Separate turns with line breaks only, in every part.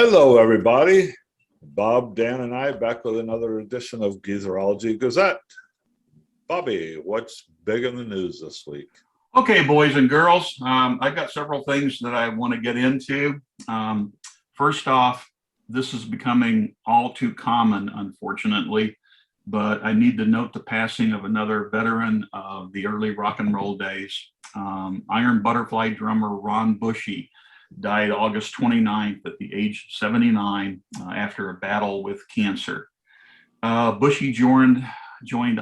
Hello, everybody. Bob, Dan, and I back with another edition of Geezerology Gazette. Bobby, what's big in the news this week?
Okay, boys and girls, I've got several things that I want to get into. First off, this is becoming all too common, unfortunately, but I need to note the passing of another veteran of the early rock and roll days. Iron Butterfly drummer Ron Bushy died August 29th at the age of 79 after a battle with cancer. Bushy joined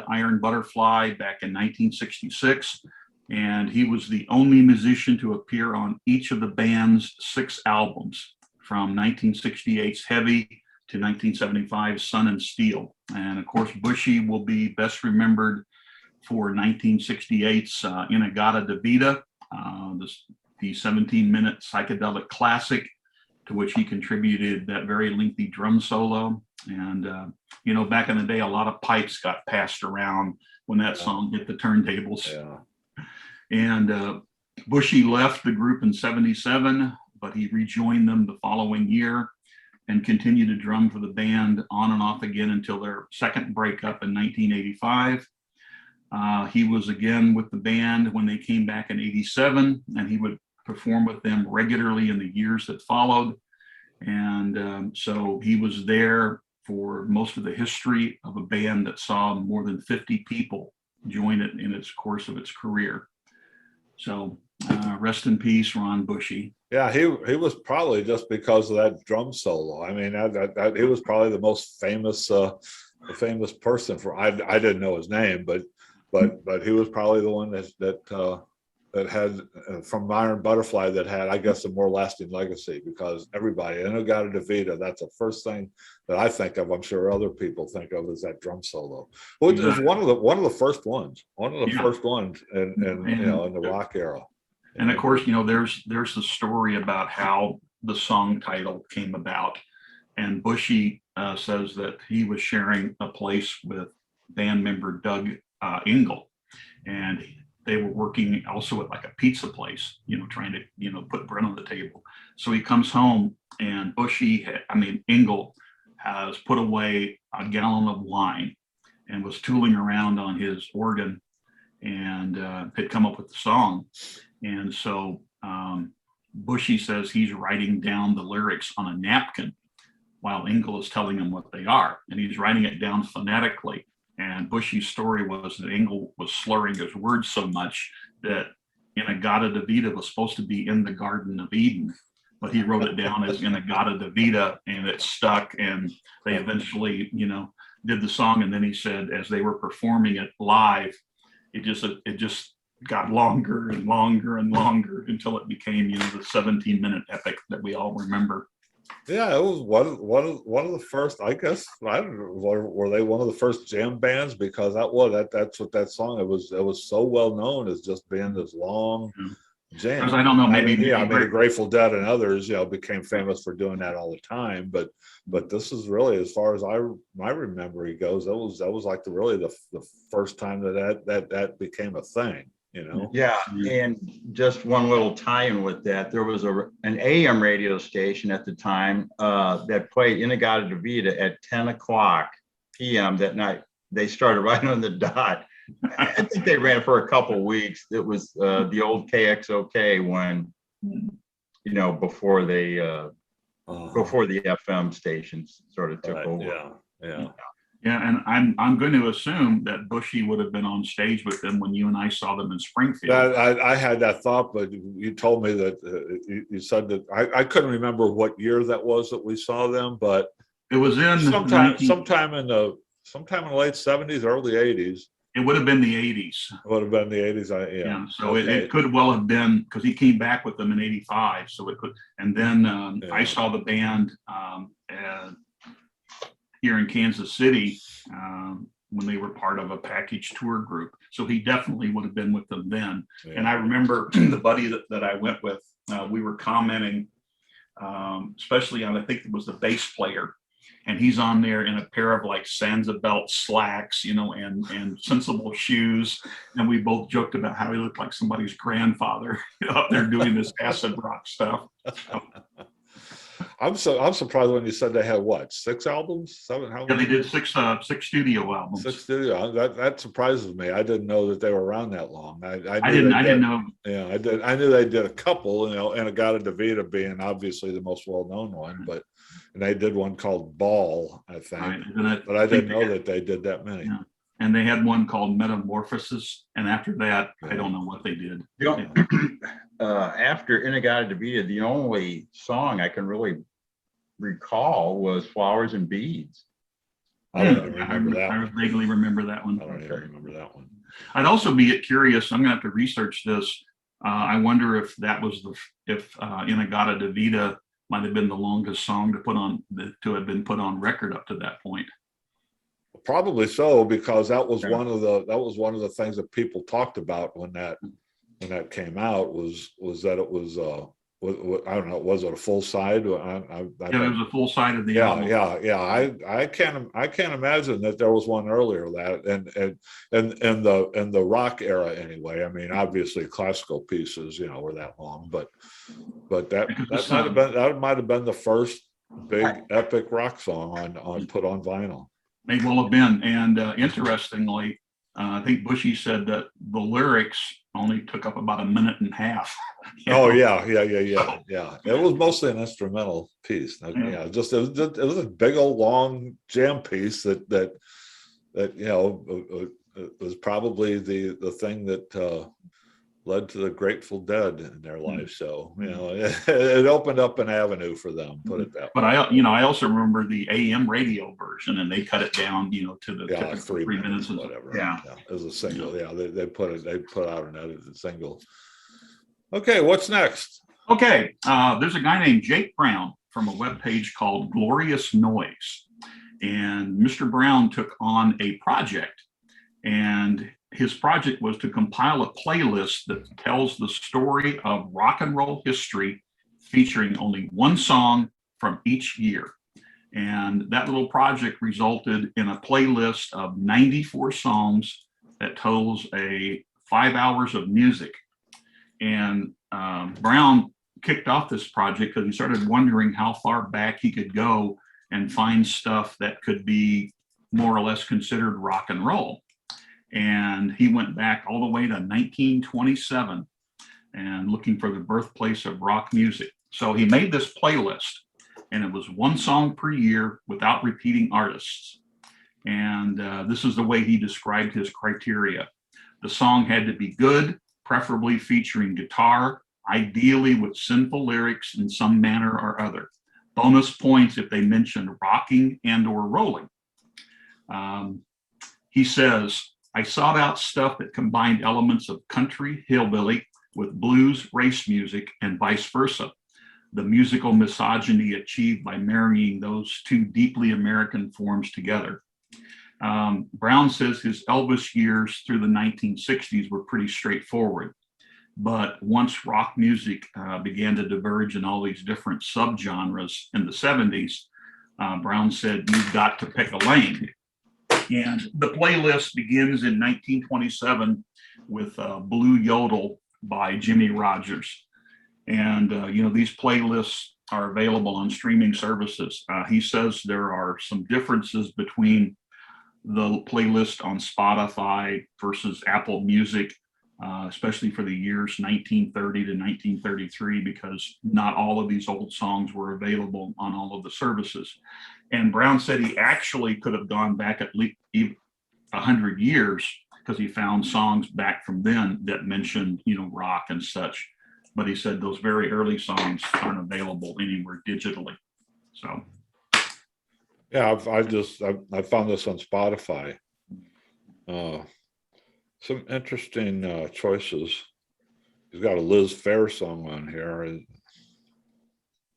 Iron Butterfly back in 1966, and he was the only musician to appear on each of the band's 6 albums, from 1968's Heavy to 1975's Sun and Steel. And of course, Bushy will be best remembered for 1968's In-A-Gadda-Da-Vida, the 17-minute psychedelic classic, to which he contributed that very lengthy drum solo. And, back in the day, a lot of pipes got passed around when that song hit the turntables.
Yeah.
And Bushy left the group in '77, but he rejoined them the following year and continued to drum for the band on and off again until their second breakup in 1985. He was again with the band when they came back in '87, and he would perform with them regularly in the years that followed. And so he was there for most of the history of a band that saw more than 50 people join it in its course of its career. So rest in peace, Ron Bushy.
Yeah, he was probably, just because of that drum solo. I mean, he was probably the most famous person for. I didn't know his name, but he was probably the one that had from Iron Butterfly that had, I guess, a more lasting legacy, because everybody, In-A-Gadda-Da-Vida, that's the first thing that I think of. I'm sure other people think of as that drum solo. Well, it was one of the first ones, in the rock era.
And of course, there's the story about how the song title came about. And Bushy says that he was sharing a place with band member Doug Engel, and they were working also at like a pizza place, trying to, put bread on the table. So he comes home, and Engel has put away a gallon of wine and was tooling around on his organ, and had come up with the song. And so Bushy says he's writing down the lyrics on a napkin while Engel is telling him what they are, and he's writing it down phonetically. And Bushy's story was that Engel was slurring his words so much that In-A-Gadda-Da-Vida was supposed to be in the Garden of Eden, but he wrote it down as In-A-Gadda-Da-Vida, and it stuck. And they eventually, did the song. And then he said, as they were performing it live, it just got longer and longer and longer until it became, the 17-minute epic that we all remember.
Yeah, it was one of the first, I guess. I don't know, were they one of the first jam bands? Because that's what that song. It was so well known as just being this long jam.
Because I don't know, maybe
the Grateful Dead and others, became famous for doing that all the time. But this is really, as far as my memory goes, that was like the first time that became a thing.
Yeah, and just one little tie-in with that, there was an AM radio station at the time that played In-A-Gadda-Da-Vida at 10 o'clock p.m. that night. They started right on the dot. I think they ran for a couple weeks. It was the old KXOK when, before the FM stations sort of took over.
Yeah.
Yeah, and I'm going to assume that Bushy would have been on stage with them when you and I saw them in Springfield.
I had that thought, but you told me that you said that I couldn't remember what year that was that we saw them, but
it was in
sometime in the late '70s, early '80s.
It would have been the '80s.
It would have been the '80s. Yeah.
So it could well have been, because he came back with them in '85. So it could, and then I saw the band here in Kansas City when they were part of a package tour group. So he definitely would have been with them then. Yeah. And I remember the buddy that I went with, we were commenting, especially on, I think it was the bass player, and he's on there in a pair of like Sansa belt slacks, and sensible shoes. And we both joked about how he looked like somebody's grandfather up there doing this acid rock stuff.
I'm surprised when you said they had what, 6 albums, 7? How
Yeah,
many?
they did six studio albums.
6 studio. That surprises me. I didn't know that they were around that long. I
I
knew
didn't know.
Yeah, I did. I knew they did a couple, and Agata Davida being obviously the most well-known one, and they did one called Ball, I think.
Right.
But I didn't know that they did that many.
Yeah. And they had one called Metamorphosis, and after that, I don't know what they did.
You know, after In-A-Gadda-Da-Vida, the only song I can really recall was Flowers and Beads.
I don't even remember that
I
one.
vaguely remember that one.
I don't even remember that one.
I'd also be curious. I'm gonna have to research this. I wonder if that was if In-A-Gadda-Da-Vida might have been the longest song to have been put on record up to that point.
Probably so, because that was one of the things that people talked about when that came out was that it was I don't know, was it a full side?
Yeah, it was a full side of the album.
Yeah. I can't imagine that there was one earlier that and the rock era anyway. I mean, obviously classical pieces, were that long, but that might have been the first big epic rock song on put on vinyl.
May well have been. And interestingly, I think Bushy said that the lyrics only took up about 1.5 minutes.
Oh yeah. It was mostly an instrumental piece. Yeah, just it was a big old long jam piece that was probably the thing that led to the Grateful Dead in their life. So it opened up an avenue for them. Put it that way.
But I also remember the AM radio version, and they cut it down, to the
like 3
minutes,
whatever.
Yeah,
as a single. Yeah, they put out an edited single. Okay, what's next?
Okay, there's a guy named Jake Brown from a webpage called Glorious Noise, and Mr. Brown took on a project, and his project was to compile a playlist that tells the story of rock and roll history, featuring only one song from each year. And that little project resulted in a playlist of 94 songs that totals 5 hours of music. And Brown kicked off this project because he started wondering how far back he could go and find stuff that could be more or less considered rock and roll. And he went back all the way to 1927 and looking for the birthplace of rock music. So he made this playlist, and it was one song per year without repeating artists. And this is the way he described his criteria. The song had to be good, preferably featuring guitar, ideally with sinful lyrics in some manner or other. Bonus points if they mentioned rocking and or rolling. He says, I sought out stuff that combined elements of country, hillbilly with blues, race music, and vice versa. The musical misogyny achieved by marrying those two deeply American forms together. Brown says his Elvis years through the 1960s were pretty straightforward. But once rock music began to diverge in all these different subgenres in the 70s, Brown said, you've got to pick a lane. And the playlist begins in 1927 with Blue Yodel by Jimmie Rodgers. And, these playlists are available on streaming services. He says there are some differences between the playlist on Spotify versus Apple Music, especially for the years 1930 to 1933, because not all of these old songs were available on all of the services. And Brown said he actually could have gone back at least 100 years because he found songs back from then that mentioned, rock and such. But he said those very early songs aren't available anywhere digitally. So.
Yeah, I found this on Spotify. Some interesting choices. He's got a Liz Phair song on here.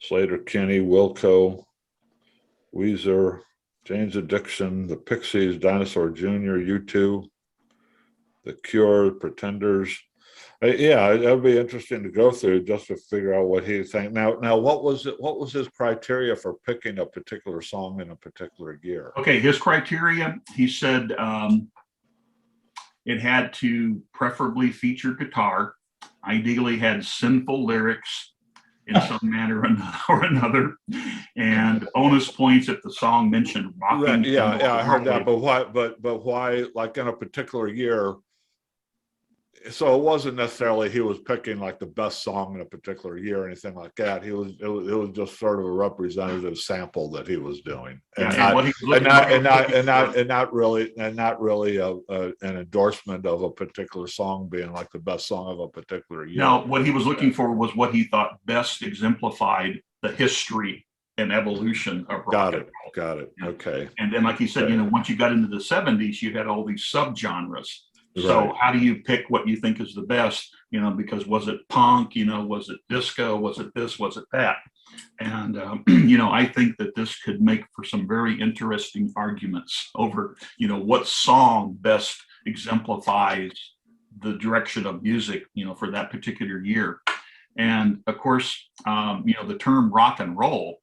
Slater Kinney, Wilco, Weezer, Jane's Addiction, The Pixies, Dinosaur Jr., U2, The Cure, Pretenders. Yeah, that'd be interesting to go through just to figure out what he thinks. Now, what was his criteria for picking a particular song in a particular year?
Okay, his criteria, he said it had to preferably feature guitar, ideally had sinful lyrics. in some manner or another. And bonus points if the song mentioned rocking.
Right, yeah,
and
yeah, I heard that,
Broadway.
but why, like in a particular year? So it wasn't necessarily he was picking like the best song in a particular year or anything like that. It was just sort of a representative sample that he was doing, and
Yeah, and what
not
he was looking
not really an endorsement of a particular song being like the best song of a particular year.
No, what he was looking for was what he thought best exemplified the history and evolution of rock and roll.
Got it.
Yeah.
Okay.
And then, like he said,
Okay.
once you got into the 70s, you had all these subgenres. So
Right.
how do you pick what you think is the best? Because was it punk? Was it disco? Was it this? Was it that? And I think that this could make for some very interesting arguments over, what song best exemplifies the direction of music, for that particular year. And of course, the term rock and roll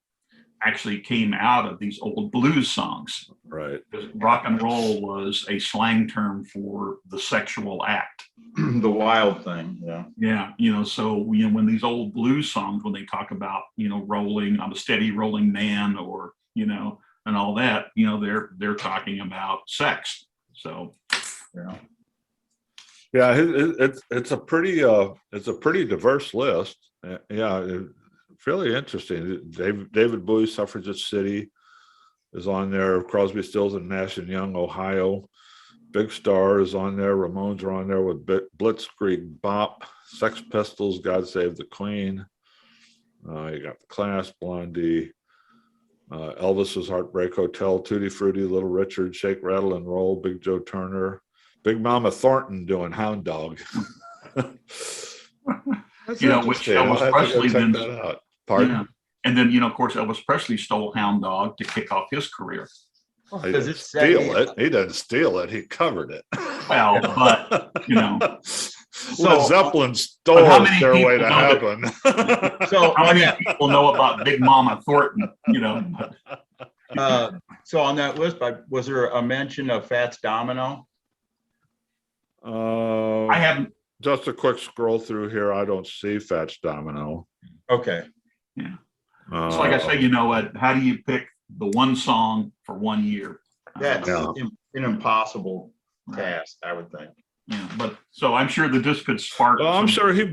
actually came out of these old blues songs.
Right.
Because rock and roll was a slang term for the sexual act.
The wild thing. Yeah.
Yeah. So, when these old blues songs, when they talk about, rolling, I'm a steady rolling man, or, and all that, they're talking about sex. So,
Yeah.
Yeah, it's a pretty diverse list. Yeah, really interesting. David Bowie's Suffragette City is on there. Crosby, Stills and Nash and Young, Ohio. Big Star is on there. Ramones are on there with Blitzkrieg Bop. Sex Pistols, God Save the Queen. You got The Clash, Blondie. Elvis's Heartbreak Hotel, Tutti Frutti, Little Richard, Shake, Rattle and Roll, Big Joe Turner. Big Mama Thornton doing Hound Dog. That's
which
interesting. I'll
Elvis
have to go
Presley
check
then,
that out. Pardon?
yeah. And then, of course, Elvis Presley stole Hound Dog to kick off his career.
Well, he
Does
didn't
it say-
steal it. He didn't steal it. He covered it.
Well, but,
Led Zeppelin stole
how many
Stairway
people
to
know
Heaven.
So
how
on
many
that,
people know about Big Mama Thornton,
so on that list, was there a mention of Fats Domino?
I haven't,
Just a quick scroll through here. I don't see Fats Domino.
Okay.
so like I say, how do you pick the one song for 1 year?
That's
Yeah.
an impossible task, I would think.
Yeah, but so I'm sure that this could spark.
Well, I'm
some-
sure he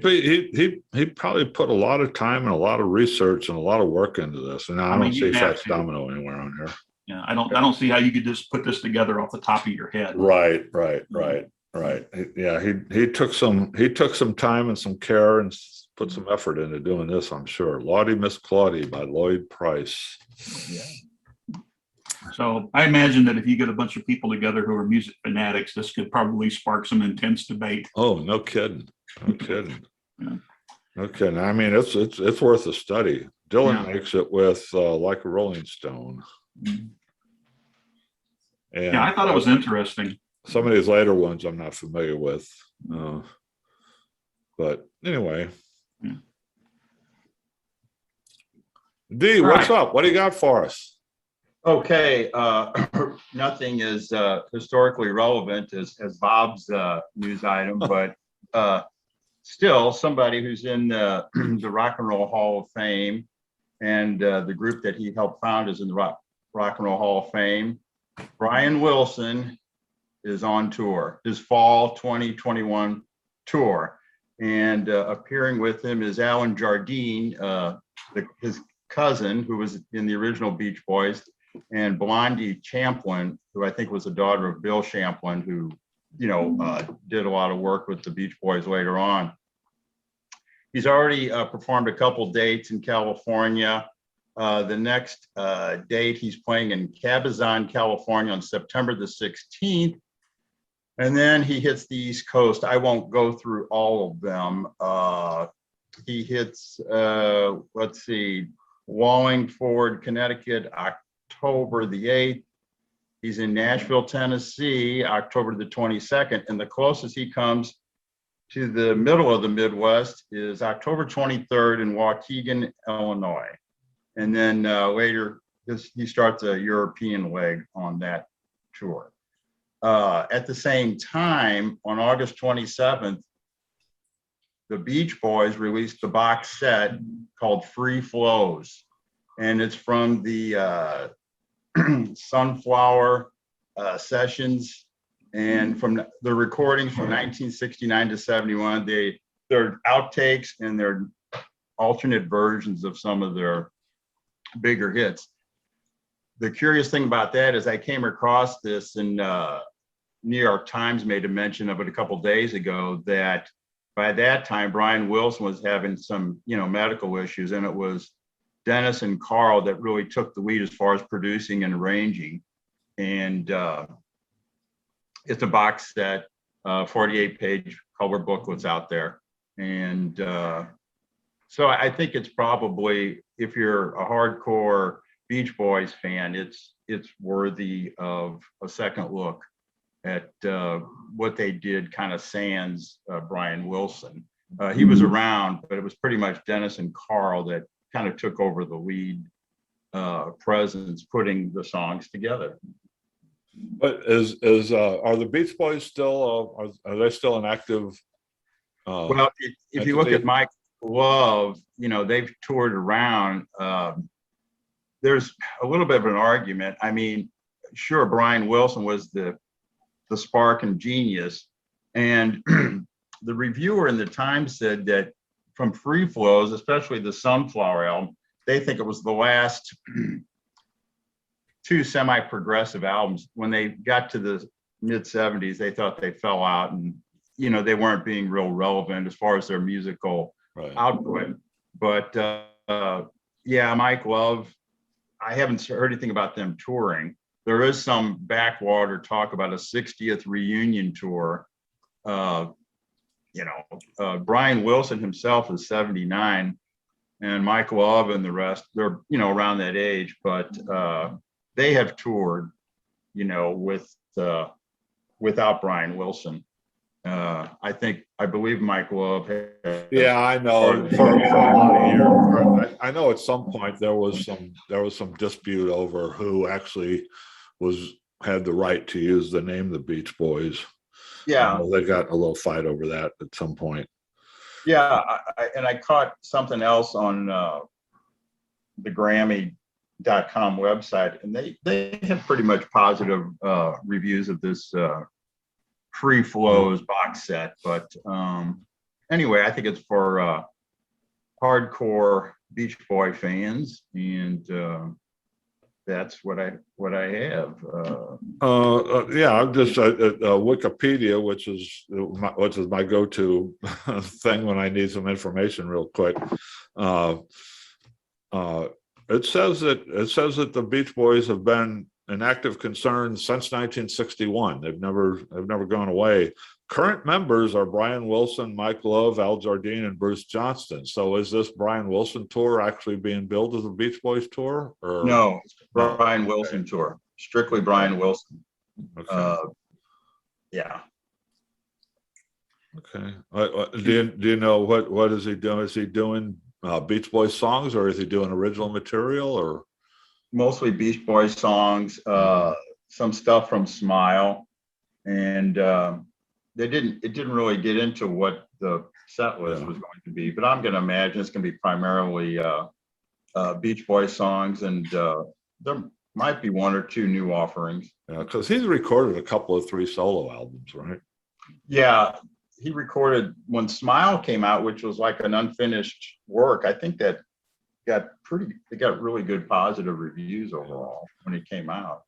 probably put a lot of time and a lot of research and a lot of work into this. And I
I mean,
don't
you
see
have
Fats
to.
Domino anywhere on here.
Yeah, I don't see how you could just put this together off the top of your head.
Right. Yeah, he took some time and some care and put some effort into doing this, I'm sure. Lottie Miss Claudie by Lloyd Price.
Yeah.
So I imagine that if you get a bunch of people together who are music fanatics, this could probably spark some intense debate.
Oh, no kidding. No kidding.
Yeah.
No kidding. I mean, it's worth a study. Dylan
Yeah.
makes it with Like a Rolling Stone.
Mhm.
And
Yeah, I thought it was interesting.
some of these later ones I'm not familiar with. But anyway.
Yeah.
D,
All
what's
right.
up? What do you got for us?
Okay, nothing is historically relevant as Bob's news item, but still somebody who's in the Rock and Roll Hall of Fame, and the group that he helped found is in the Rock and Roll Hall of Fame. Brian Wilson is on tour, his fall 2021 tour, and appearing with him is Alan Jardine, his cousin, who was in the original Beach Boys, and Blondie Champlin, who I think was the daughter of Bill Champlin, who did a lot of work with the Beach Boys later on. He's already performed a couple dates in California. The next date he's playing in Cabazon, California on September the 16th. And then he hits the East Coast. I won't go through all of them. He hits, let's see, Wallingford, Connecticut, October the 8th. He's in Nashville, Tennessee, October the 22nd. And the closest he comes to the middle of the Midwest is October 23rd in Waukegan, Illinois. And then later, he starts a European leg on that tour. At the same time, on August 27th, the Beach Boys released the box set called Free Flows. And it's from the Sunflower sessions, and from the recordings from 1969 to 71. They're outtakes and they're alternate versions of some of their bigger hits. The curious thing about that is I came across this, and New York Times made a mention of it a couple days ago, that by that time Brian Wilson was having some medical issues, and it was Dennis and Carl that really took the lead as far as producing and arranging. And it's a box set, 48-page color booklets out there. And so I think it's probably, if you're a hardcore Beach Boys fan, it's worthy of a second look at what they did, kind of sans Brian Wilson. He was around, but it was pretty much Dennis and Carl that kind of took over the lead presence, putting the songs together.
But are the Beach Boys still are they still an active?
Well, if you look at Mike Love, they've toured around. There's a little bit of an argument. I mean, sure, Brian Wilson was the spark and genius, and the reviewer in the Times said that from Free Flows, especially the Sunflower album, they think it was the last two semi-progressive albums. When they got to the mid-70s, they thought they fell out, and they weren't being real relevant as far as their musical output. But yeah, Mike Love, I haven't heard anything about them touring. There is some backwater talk about a 60th reunion tour. Brian Wilson himself is 79, and Mike Love and the rest, they're around that age, but they have toured without Brian Wilson. I believe Mike Love had,
yeah, I know, for a lot of years. I know at some point there was some dispute over who actually had the right to use the name the Beach Boys.
Yeah,
they got a little fight over that at some point.
Yeah, I caught something else on the Grammy.com website, and they have pretty much positive reviews of this Free Flows box set. But anyway, I think it's for hardcore Beach Boy fans, and that's what I have.
Yeah, I'm just Wikipedia, which is my go-to thing when I need some information real quick. It says that the Beach Boys have been an active concern since 1961. They've never gone away. Current members are Brian Wilson, Mike Love, Al Jardine, and Bruce Johnston. So is this Brian Wilson tour actually being billed as a Beach Boys tour? Or
no, it's Brian Wilson tour. Strictly Brian Wilson.
Okay.
Yeah.
Okay. Do you know what is he doing? Is he doing Beach Boys songs, or is he doing original material, or?
Mostly Beach Boys songs, some stuff from Smile, and it didn't really get into what the set list was going to be, but I'm going to imagine it's going to be primarily Beach Boys songs, and there might be one or two new offerings.
Yeah, because he's recorded a couple of 3 solo albums, right?
Yeah, he recorded when Smile came out, which was like an unfinished work. I think that it got really good positive reviews overall when it came out.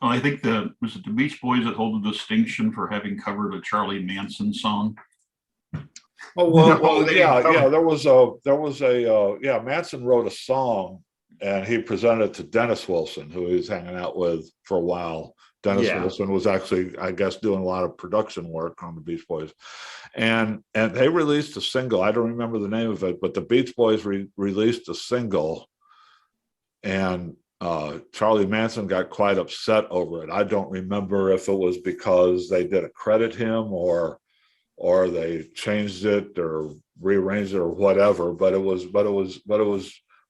I think was it the Beach Boys that hold the distinction for having covered a Charlie Manson song?
Oh well, yeah. There was a Manson wrote a song, and he presented it to Dennis Wilson, who he was hanging out with for a while. Dennis Wilson was actually, I guess, doing a lot of production work on the Beach Boys, and they released a single. I don't remember the name of it, but the Beach Boys released a single, and Charlie Manson got quite upset over it. I don't remember if it was because they didn't credit him or they changed it or rearranged it or whatever. But it was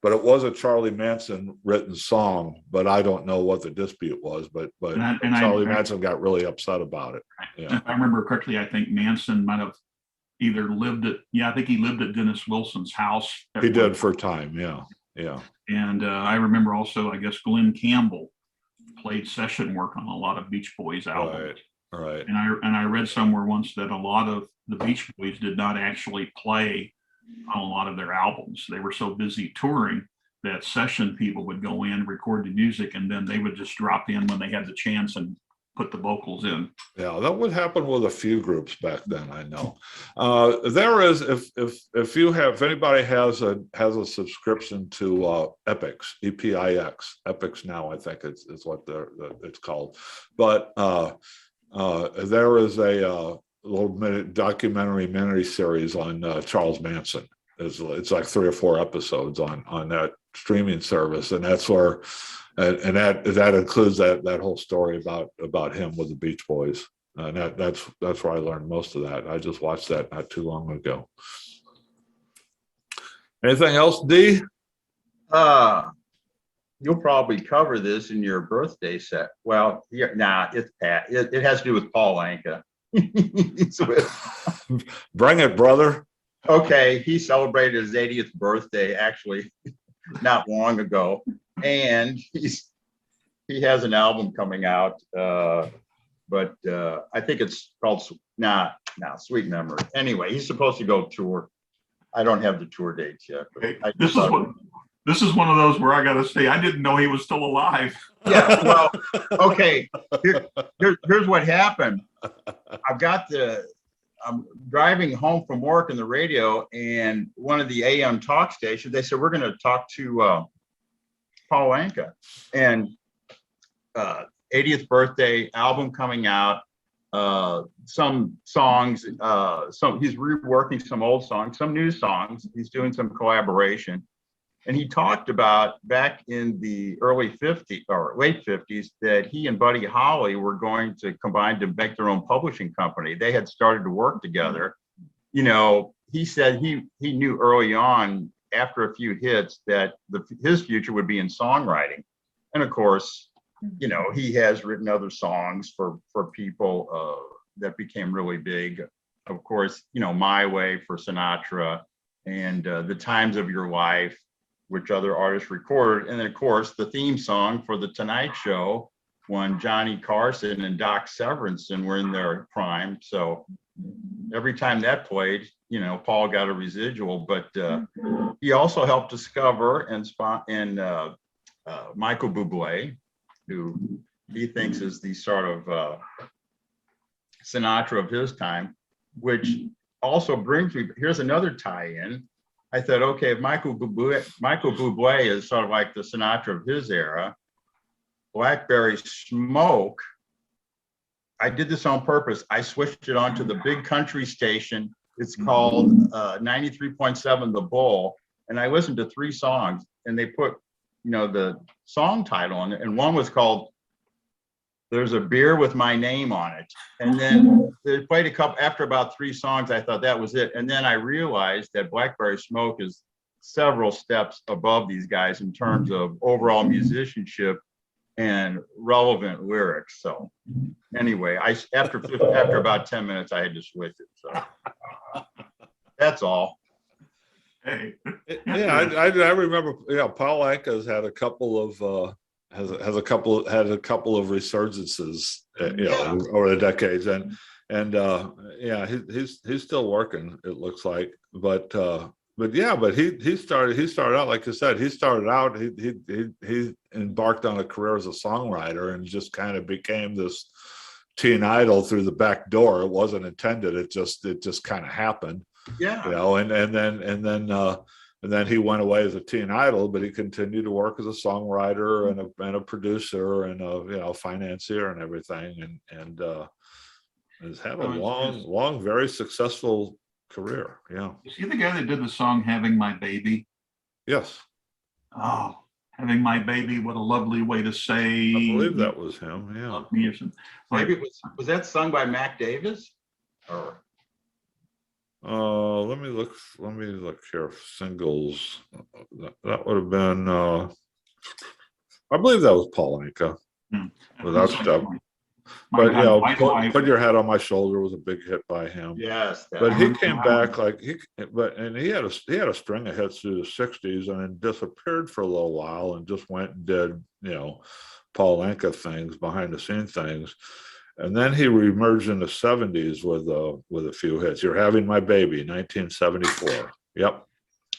but it was a Charlie Manson written song, but I don't know what the dispute was, but Charlie Manson got really upset about it. Yeah.
If I remember correctly, I think Manson might have either lived at, I think he lived at Dennis Wilson's house.
He did for a time. Yeah.
And I remember also, I guess, Glenn Campbell played session work on a lot of Beach Boys albums.
Right.
And I read somewhere once that a lot of the Beach Boys did not actually play on a lot of their albums. They were so busy touring that session people would go in, record the music, and then they would just drop in when they had the chance and put the vocals in.
Yeah, that would happen with a few groups back then, I know. There is, if anybody has a subscription to Epix, EPIX, Epix Now, I think it's what it's called. But there is a little documentary mini series on Charles Manson. It's like 3 or 4 episodes on that streaming service, and that's where, and that includes that whole story about him with the Beach Boys, and that's where I learned most of that. I just watched that not too long ago. Anything else, D?
You'll probably cover this in your birthday set. Well, it has to do with Paul Anka.
Bring it, brother.
Okay, he celebrated his 80th birthday actually not long ago, and he has an album coming out, but I think it's called Sweet Memory. Anyway, he's supposed to go tour. I don't have the tour dates yet. But
This is one of those where I got to say I didn't know he was still alive.
Yeah, well, okay. Here's what happened. I'm driving home from work in the radio, and one of the AM talk stations, they said, we're going to talk to Paul Anka, and 80th birthday album coming out, some songs, he's reworking some old songs, some new songs, he's doing some collaboration. And he talked about back in the early 50s or late 50s that he and Buddy Holly were going to combine to make their own publishing company. They had started to work together. You know, he said he knew early on, after a few hits, that his future would be in songwriting. And of course, you know, he has written other songs for people that became really big. Of course, you know, My Way for Sinatra, and The Times of Your Life, which other artists recorded. And then of course, the theme song for The Tonight Show, when Johnny Carson and Doc Severinsen were in their prime. So every time that played, you know, Paul got a residual, but he also helped discover Michael Bublé, who he thinks is the sort of Sinatra of his time, which also brings me, here's another tie-in. I thought, okay, if Michael Bublé is sort of like the Sinatra of his era, Blackberry Smoke, I did this on purpose. I switched it onto the big country station. It's called 93.7 The Bull. And I listened to 3 songs, and they put, you know, the song title on it. And one was called There's a Beer with My Name on It. And then they played a couple, after about 3 songs, I thought that was it. And then I realized that Blackberry Smoke is several steps above these guys in terms of overall musicianship and relevant lyrics. So anyway, after about 10 minutes, I had to switch it. So that's all.
Hey.
Yeah, I remember, yeah, Paul Anka's had a couple of had a couple of resurgences, you know, over the decades, and yeah, he's still working, it looks like, but he started out, like I said, he embarked on a career as a songwriter and just kind of became this teen idol through the back door. It wasn't intended. It just kind of happened.
Yeah.
You know, and then he went away as a teen idol, but he continued to work as a songwriter and a producer and a financier and everything, and has had a long, very successful career. Yeah.
Is he the guy that did the song "Having My Baby"?
Yes.
Oh, having my baby! What a lovely way to say.
I believe that was him. Yeah.
Love me or something.
Maybe was that sung by Mac Davis? Or
Let me look. Let me look here. Singles. That would have been. I believe that was Paul Anka.
Hmm.
Without step.
My
But
God, why do
put your head on my shoulder was a big hit by him.
Yes.
But he
remember
came
that
back like he had a string of hits through the '60s and then disappeared for a little while and just went and did Paul Anka things, behind the scene things, and then he reemerged in the '70s with a few hits. You're Having My Baby, 1974. Yep,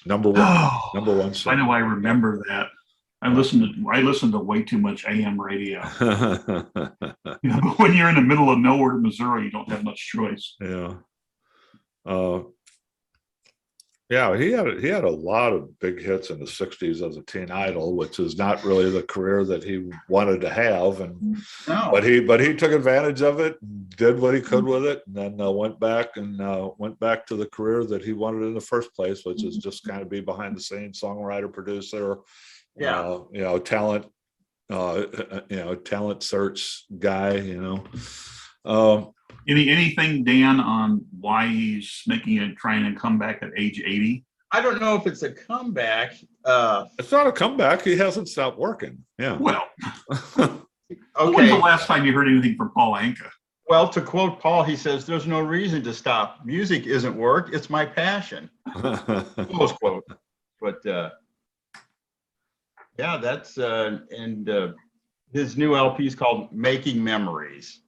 number one,
Oh,
number one
why
single.
do I remember that? I listened to way too much AM radio. But when you're in the middle of nowhere, Missouri, you don't have much choice.
Yeah. Yeah, he had a lot of big hits in the '60s as a teen idol, which is not really the career that he wanted to have. And
No.
but he took advantage of it, and did what he could with it, and then went back to the career that he wanted in the first place, which is just kind of be behind the scenes songwriter, producer, talent, talent search guy,
Anything, Dan, on why he's trying to come back at age 80?
I don't know if it's a comeback.
It's not a comeback. He hasn't stopped working. Yeah.
Well,
Okay.
when's the last time you heard anything from Paul Anka?
Well, to quote Paul, he says, "There's no reason to stop. Music isn't work. It's my passion." Close quote. But yeah, that's his new LP is called Making Memories.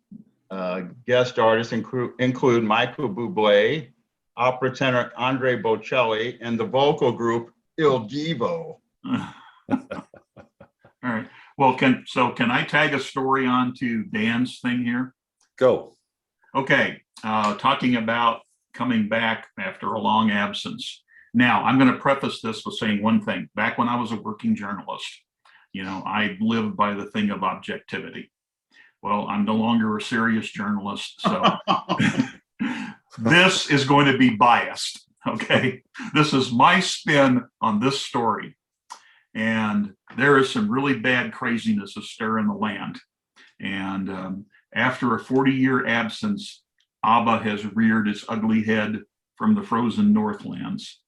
Guest artists include Michael Bublé, opera tenor Andre Bocelli, and the vocal group Il Divo.
All right. Well, can I tag a story onto Dan's thing here?
Go.
Okay. Talking about coming back after a long absence. Now, I'm going to preface this with saying one thing. Back when I was a working journalist, I lived by the thing of objectivity. Well, I'm no longer a serious journalist, so this is going to be biased, okay? This is my spin on this story. And there is some really bad craziness astir in the land. And after a 40-year absence, ABBA has reared its ugly head from the frozen Northlands.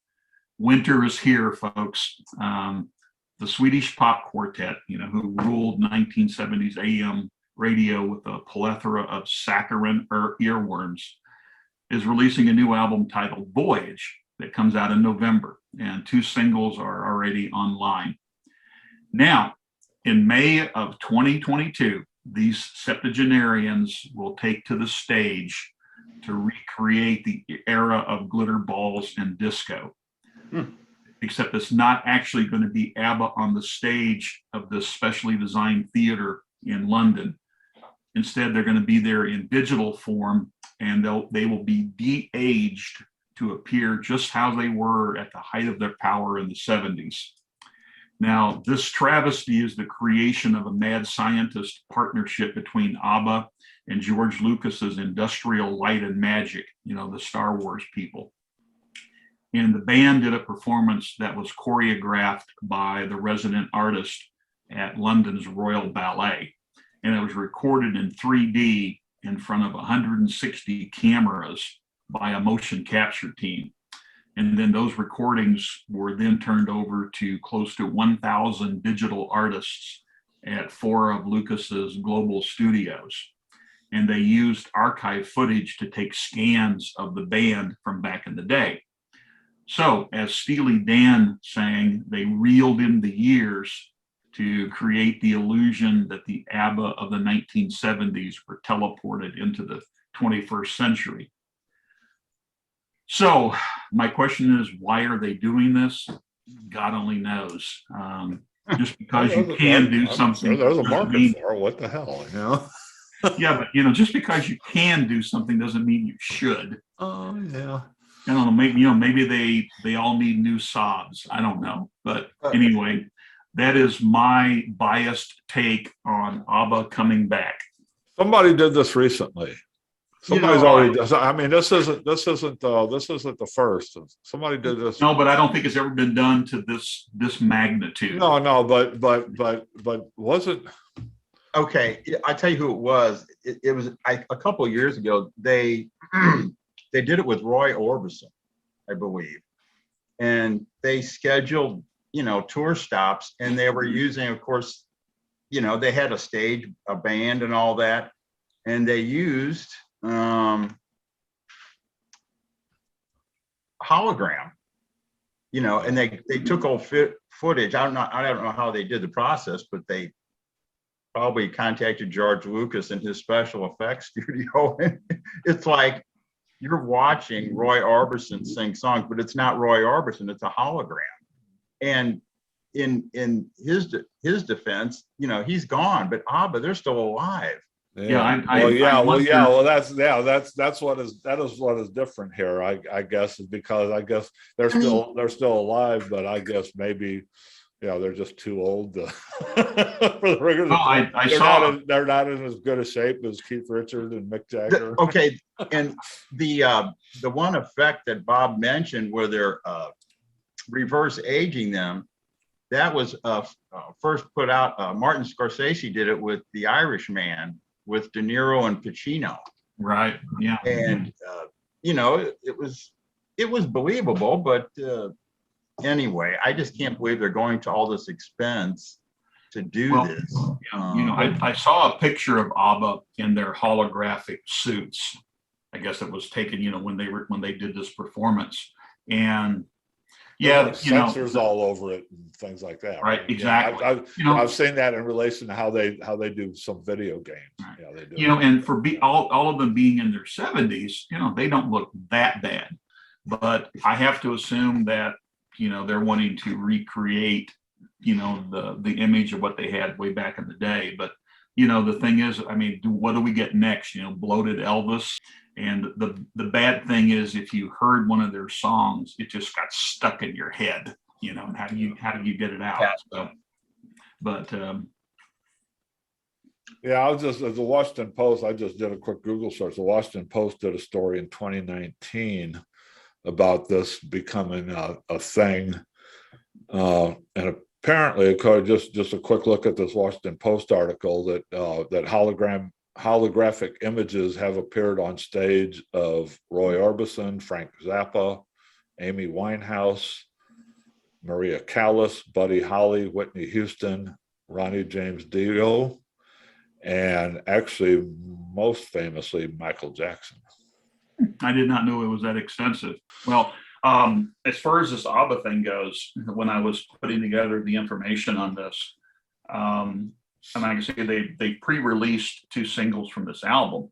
Winter is here, folks. The Swedish pop quartet, who ruled 1970s AM radio with a plethora of saccharine earworms, is releasing a new album titled Voyage that comes out in November, and 2 singles are already online. Now, in May of 2022, these septuagenarians will take to the stage to recreate the era of glitter balls and disco. Except it's not actually going to be ABBA on the stage of this specially designed theater in London. Instead, they're going to be there in digital form, and they will be de-aged to appear just how they were at the height of their power in the 70s. Now, this travesty is the creation of a mad scientist partnership between ABBA and George Lucas's Industrial Light and Magic, the Star Wars people. And the band did a performance that was choreographed by the resident artist at London's Royal Ballet. And it was recorded in 3D in front of 160 cameras by a motion capture team. And then those recordings were then turned over to close to 1,000 digital artists at 4 of Lucas's global studios. And they used archive footage to take scans of the band from back in the day. So, as Steely Dan sang, they reeled in the years to create the illusion that the ABBA of the 1970s were teleported into the 21st century. So my question is, why are they doing this? God only knows. Just because you can do something.
There's a market for it. What the hell,
Yeah, but just because you can do something doesn't mean you should.
Oh, yeah.
I don't know. Maybe they all need new sobs. I don't know. But anyway, that is my biased take on ABBA coming back.
Somebody did this recently. Somebody's already. I mean, this isn't the first. Somebody did this.
No, but I don't think it's ever been done to this magnitude.
No, but wasn't.
Okay, I tell you who it was. It was a couple of years ago. They did it with Roy Orbison. I believe. And they scheduled, tour stops, and they were using, of course, they had a stage, a band and all that. And they used hologram, and they took old footage. I don't know how they did the process, but they probably contacted George Lucas and his special effects studio. It's like you're watching Roy Orbison sing songs, but it's not Roy Orbison, it's a hologram. And in his defense, he's gone, but ABBA, they're still alive.
Yeah,
that's what is different here. I guess is because I guess they're still alive, but I guess maybe they're just too old for the regular.
Oh,
they're not in as good a shape as Keith Richards and Mick Jagger.
Okay, and the one effect that Bob mentioned, where they're reverse aging them, that was first put out. Martin Scorsese did it with The Irishman, with De Niro and Pacino.
Right. Yeah.
And it was believable, but anyway, I just can't believe they're going to all this expense to do this.
I saw a picture of ABBA in their holographic suits. I guess it was taken, when they did this performance, and
sensors all over it and things like that.
Right. Exactly.
I've seen that in relation to how they do some video games.
Right.
Yeah, they do.
And for all of them being in their 70s, they don't look that bad. But I have to assume that they're wanting to recreate the image of what they had way back in the day. But the thing is, what do we get next? Bloated Elvis. And the bad thing is, if you heard one of their songs, it just got stuck in your head, and how do you get it out?
Yeah.
So, but
I was just, as the Washington Post, I just did a quick Google search. The Washington Post did a story in 2019 about this becoming a thing, and apparently, just a quick look at this Washington Post article, that holographic images have appeared on stage of Roy Orbison, Frank Zappa, Amy Winehouse, Maria Callas, Buddy Holly, Whitney Houston, Ronnie James Dio, and actually, most famously, Michael Jackson.
I did not know it was that extensive. Well, as far as this ABBA thing goes, when I was putting together the information on this, and like I say, they pre-released 2 singles from this album,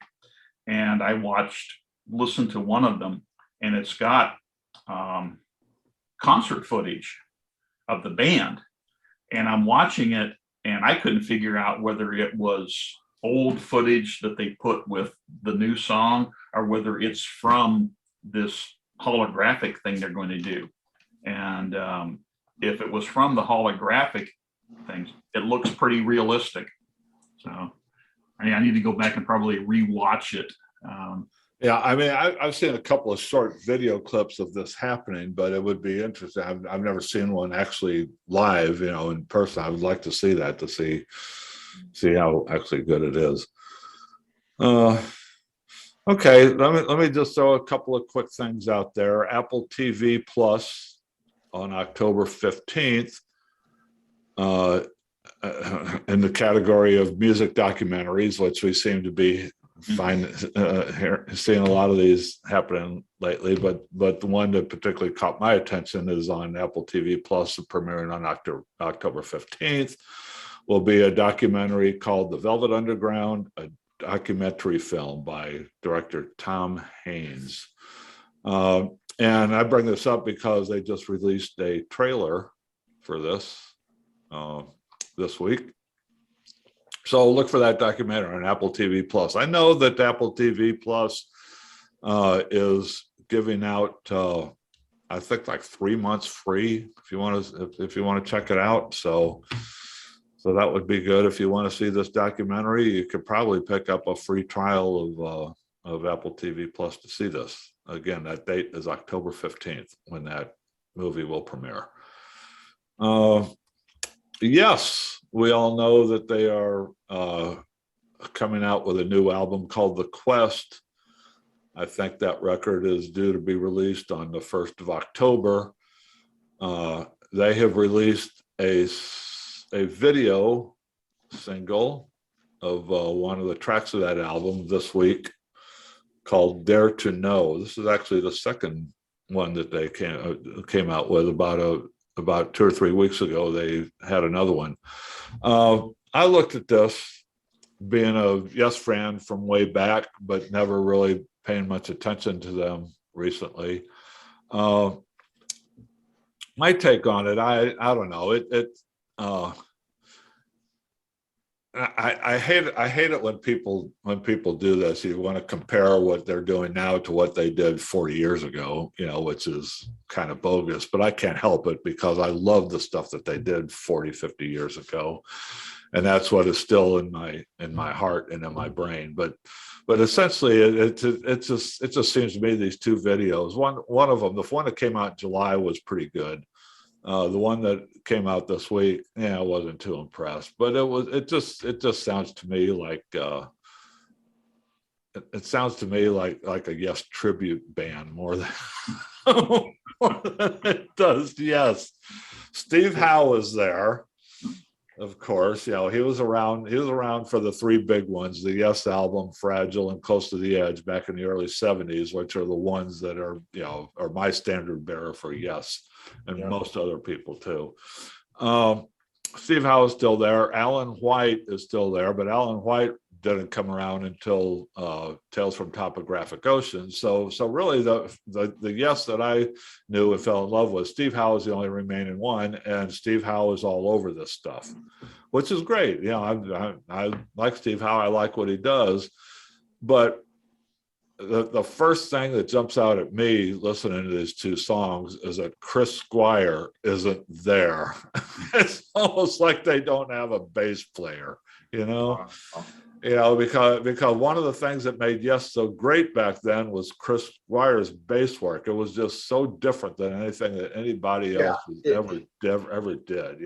and I listened to one of them, and it's got concert footage of the band, and I'm watching it, and I couldn't figure out whether it was old footage that they put with the new song, or whether it's from this holographic thing they're going to do. And if it was from the holographic things, it looks pretty realistic. So I need to go back and probably rewatch it.
I've seen a couple of short video clips of this happening, but it would be interesting. I've never seen one actually live, in person. I would like to see that, to see how actually good it is. Okay, let me just throw a couple of quick things out there. Apple TV Plus on October 15th, in the category of music documentaries, which we seem to be seeing a lot of these happening lately, but the one that particularly caught my attention is on Apple TV Plus, premiering on October 15th, will be a documentary called The Velvet Underground, a documentary film by director Tom Haynes. And I bring this up because they just released a trailer for this week. So look for that documentary on Apple TV Plus. I know that Apple TV Plus is giving out, I think, like 3 months free if you want to check it out. So that would be good. If you want to see this documentary, you could probably pick up a free trial of Apple TV Plus to see this. Again, that date is October 15th when that movie will premiere. Yes, we all know that they are coming out with a new album called The Quest. I think that record is due to be released on the 1st of October. They have released a video single of one of the tracks of that album this week called Dare to Know. This is actually the second one that they came out with. About 2 or 3 weeks ago, they had another one. I looked at this, being a Yes fan from way back, but never really paying much attention to them recently. My take on it, I don't know. I hate it when people do this. You want to compare what they're doing now to what they did 40 years ago, which is kind of bogus, but I can't help it because I love the stuff that they did 40, 50 years ago. And that's what is still in my heart and in my brain. But essentially it just seems to me these two videos, one of them, the one that came out in July was pretty good. The one that came out this week, I wasn't too impressed, but it just sounds to me like it sounds to me like a Yes tribute band more than it does. Yes, Steve Howe was there, of course. He was around for the three big ones: the Yes album, Fragile, and Close to the Edge back in the early 70s, which are the ones that are my standard bearer for Yes, and most other people too. Steve Howe is still there. Alan White is still there, but Alan White didn't come around until Tales from Topographic Ocean. So really the Yes that I knew and fell in love with, Steve Howe is the only remaining one, and Steve Howe is all over this stuff, which is great. I like Steve Howe. I like what he does, but the first thing that jumps out at me listening to these two songs is that Chris Squire isn't there. It's almost like they don't have a bass player, because one of the things that made Yes so great back then was Chris Squire's bass work. It was just so different than anything that anybody else ever did.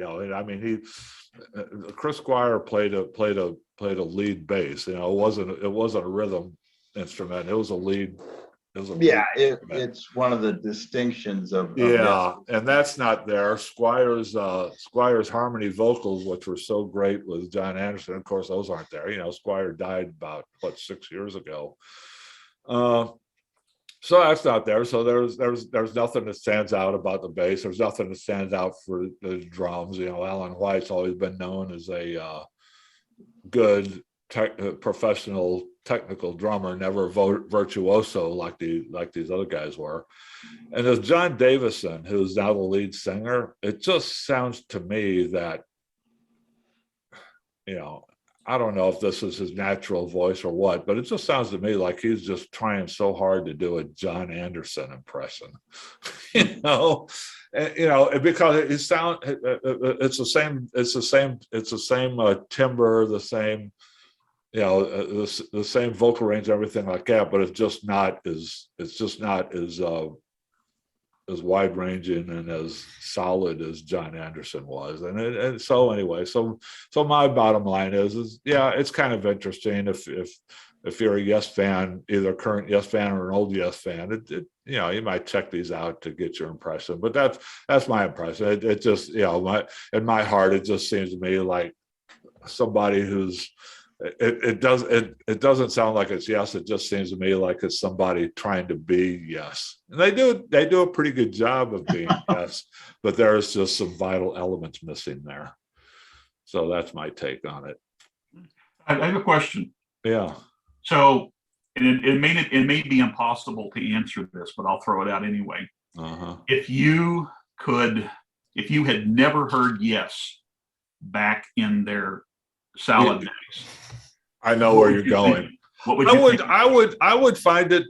Chris Squire played a lead bass. It wasn't a rhythm instrument. It was a lead.
It's one of the distinctions of Yes.
And that's not there. Squire's harmony vocals, which were so great with John Anderson, of course, those aren't there. Squire died about 6 years ago. So that's not there. So there's nothing that stands out about the bass. There's nothing that stands out for the drums. Alan White's always been known as a good professional technical drummer, never virtuoso like these other guys were. And as John Davison, who's now the lead singer, it just sounds to me that, I don't know if this is his natural voice or what, but it just sounds to me like he's just trying so hard to do a John Anderson impression, because it's the same timbre, the same, the same vocal range, everything like that, but it's just not as wide ranging and as solid as John Anderson was. And so anyway, so my bottom line is it's kind of interesting if you're a Yes fan, either a current Yes fan or an old Yes fan, you might check these out to get your impression. But that's my impression. It just, in my heart, it just seems to me like somebody who's, it doesn't sound like it's Yes. It just seems to me like it's somebody trying to be Yes. And they do a pretty good job of being Yes, but there's just some vital elements missing there. So that's my take on it.
I have a question.
Yeah.
So it may be impossible to answer this, but I'll throw it out anyway. If you had never heard Yes back in their salad days,
I know where you're going.
What would you think?
I would find it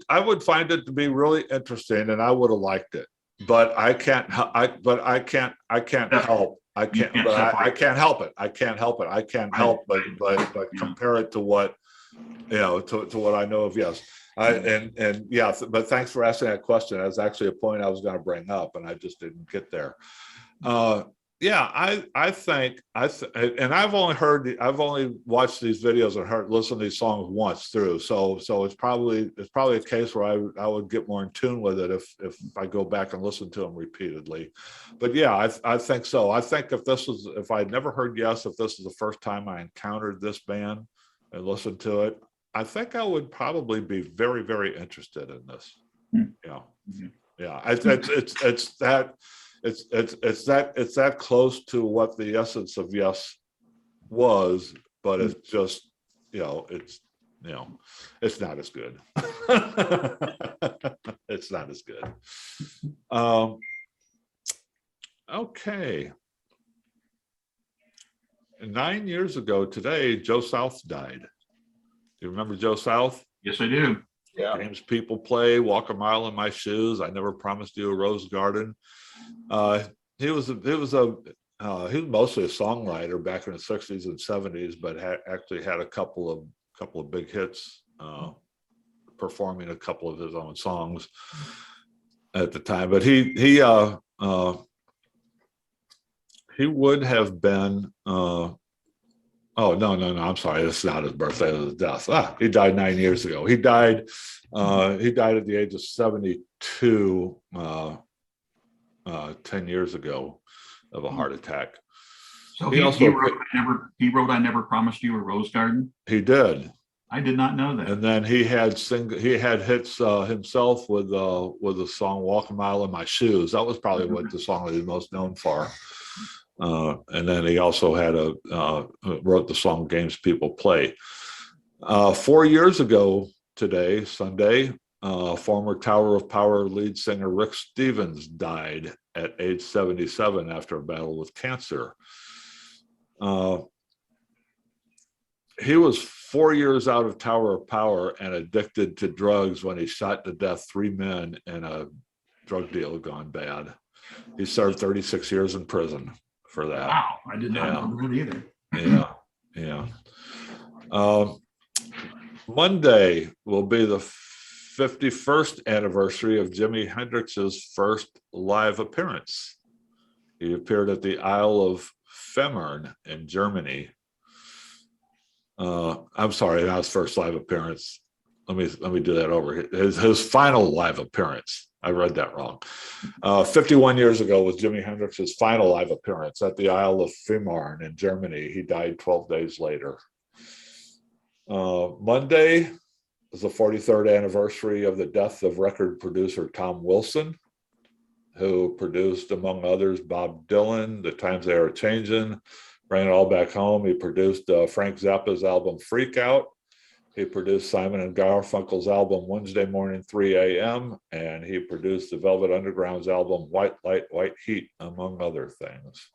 to be really interesting, and I would have liked it, but I can't help but compare it to what to what I know of Yes. But thanks for asking that question. That was actually a point I was going to bring up, and I just didn't get there. Yeah, and I've only watched these videos and listened to these songs once through. So it's probably a case where I would get more in tune with it if I go back and listen to them repeatedly. But yeah, I think so. I think if I'd never heard Yes, if this is the first time I encountered this band and listened to it, I think I would probably be very, very interested in this. Yeah. Yeah. It's that close to what the essence of Yes was, but it's just, it's not as good. It's not as good. Okay. 9 years ago today, Joe South died. Do you remember Joe South?
Yes, I do.
Yeah.
Games People Play, Walk a Mile in My Shoes, I Never Promised You a Rose Garden. He was mostly a songwriter back in the 60s and 70s, but actually had a couple of big hits, performing a couple of his own songs at the time. But he would have been oh, no, I'm sorry. It's not his birthday, it was his death. He died 9 years ago. He died at the age of 72, 10 years ago of a heart attack.
So he wrote I Never Promised You a Rose Garden?
He did.
I did not know that.
And then he had hits himself with the song Walk a Mile in My Shoes. That was probably what the song that he's most known for. And then he also wrote the song Games People Play. 4 years ago today, Sunday, former Tower of Power lead singer Rick Stevens died at age 77 after a battle with cancer. He was 4 years out of Tower of Power and addicted to drugs when he shot to death 3 men in a drug deal gone bad. He served 36 years in prison for that.
Wow, I did not know that either.
Yeah. Monday will be the 51st anniversary of Jimi Hendrix's first live appearance. He appeared at the Isle of Femmern in Germany. I'm sorry, not his first live appearance. Let me do that over. His final live appearance. I read that wrong. 51 years ago was Jimi Hendrix's final live appearance at the Isle of Femmern in Germany. He died 12 days later. Monday is the 43rd anniversary of the death of record producer Tom Wilson, who produced, among others, Bob Dylan, The Times They Are Changin', Bring It All Back Home. He produced Frank Zappa's album Freak Out. He produced Simon and Garfunkel's album Wednesday Morning 3 a.m. and he produced the Velvet Underground's album White Light, White Heat, among other things.